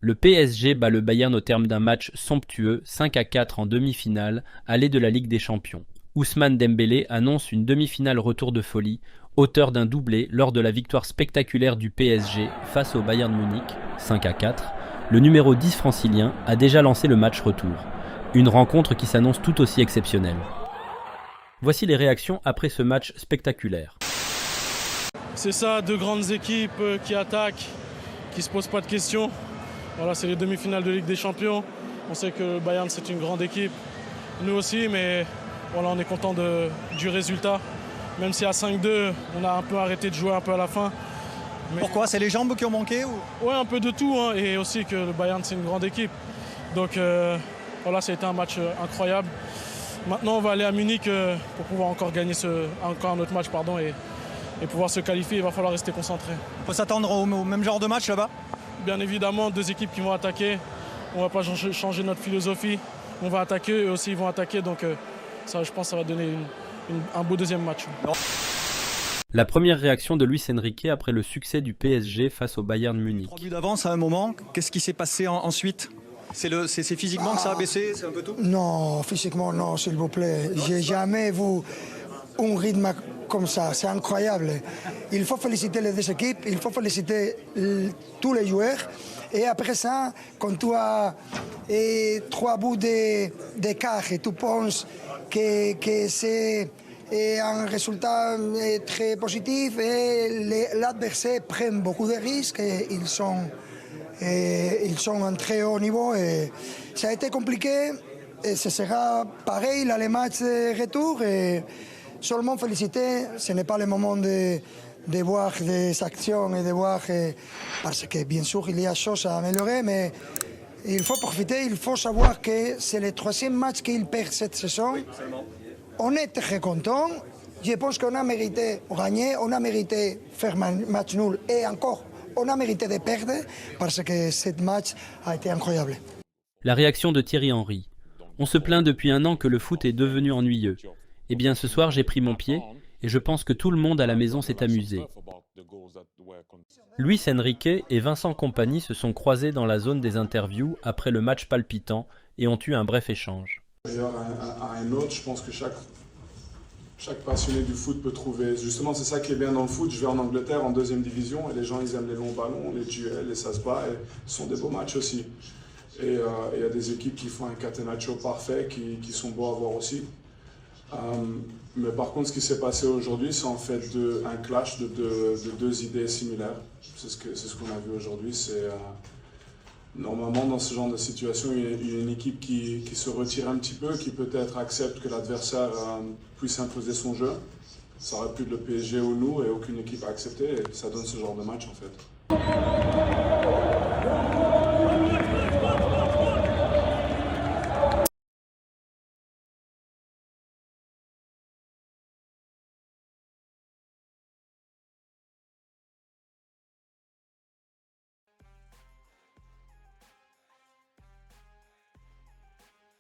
Le PSG bat le Bayern au terme d'un match somptueux 5-4 en demi-finale, aller de la Ligue des Champions. Ousmane Dembélé annonce une demi-finale retour de folie, auteur d'un doublé lors de la victoire spectaculaire du PSG face au Bayern Munich 5-4. Le numéro 10 francilien a déjà lancé le match retour. Une rencontre qui s'annonce tout aussi exceptionnelle. Voici les réactions après ce match spectaculaire. C'est ça, deux grandes équipes qui attaquent, qui ne se posent pas de questions. Voilà, c'est les demi-finales de Ligue des Champions. On sait que le Bayern, c'est une grande équipe. Nous aussi, mais voilà, on est content du résultat. Même si à 5-2, on a un peu arrêté de jouer un peu à la fin. Mais... Pourquoi? C'est les jambes qui ont manqué ou... Oui, un peu de tout. Hein, et aussi que le Bayern, c'est une grande équipe. Donc voilà, ça a été un match incroyable. Maintenant, on va aller à Munich pour pouvoir encore gagner encore un autre match et pouvoir se qualifier. Il va falloir rester concentré. On peut s'attendre au même genre de match là-bas? Bien évidemment, deux équipes qui vont attaquer. On ne va pas changer notre philosophie. On va attaquer, eux aussi ils vont attaquer. Donc ça, je pense que ça va donner un beau deuxième match. La première réaction de Luis Enrique après le succès du PSG face au Bayern Munich. 3 buts d'avance à un moment. Qu'est-ce qui s'est passé ensuite? C'est physiquement que ça a baissé? C'est un peu tout? Non, physiquement non, s'il vous plaît. J'ai jamais vu un rythme comme ça, c'est incroyable. Il faut féliciter les deux équipes, il faut féliciter tous les joueurs. Et après ça, quand tu as 3 buts d'écart et tu penses que c'est un résultat très positif et l'adversaire prend beaucoup de risques et ils sont à un très haut niveau. Et ça a été compliqué et ce sera pareil là, les matchs de retour. Et seulement féliciter, ce n'est pas le moment de voir des actions et de voir, parce que bien sûr il y a des choses à améliorer, mais il faut profiter, il faut savoir que c'est le 3e match qu'il perd cette saison. Oui, on est très content, je pense qu'on a mérité gagner, on a mérité faire match nul et encore on a mérité de perdre parce que ce match a été incroyable. La réaction de Thierry Henry. On se plaint depuis un an que le foot est devenu ennuyeux. Eh bien ce soir j'ai pris mon pied et je pense que tout le monde à la maison s'est amusé. Luis Enrique et Vincent Kompany se sont croisés dans la zone des interviews après le match palpitant et ont eu un bref échange. À un autre, je pense que chaque passionné du foot peut trouver. Justement, c'est ça qui est bien dans le foot. Je vais en Angleterre en 2e division et les gens ils aiment les longs ballons, les duels et ça se bat. Et ce sont des beaux matchs aussi. Et il y a des équipes qui font un catenaccio parfait, qui sont beaux à voir aussi. Mais par contre, ce qui s'est passé aujourd'hui, c'est en fait un clash de deux idées similaires. C'est ce qu'on a vu aujourd'hui. Normalement, dans ce genre de situation, il y a une équipe qui se retire un petit peu, qui peut-être accepte que l'adversaire puisse imposer son jeu. Ça aurait pu être le PSG ou nous, et aucune équipe a accepté, et ça donne ce genre de match en fait.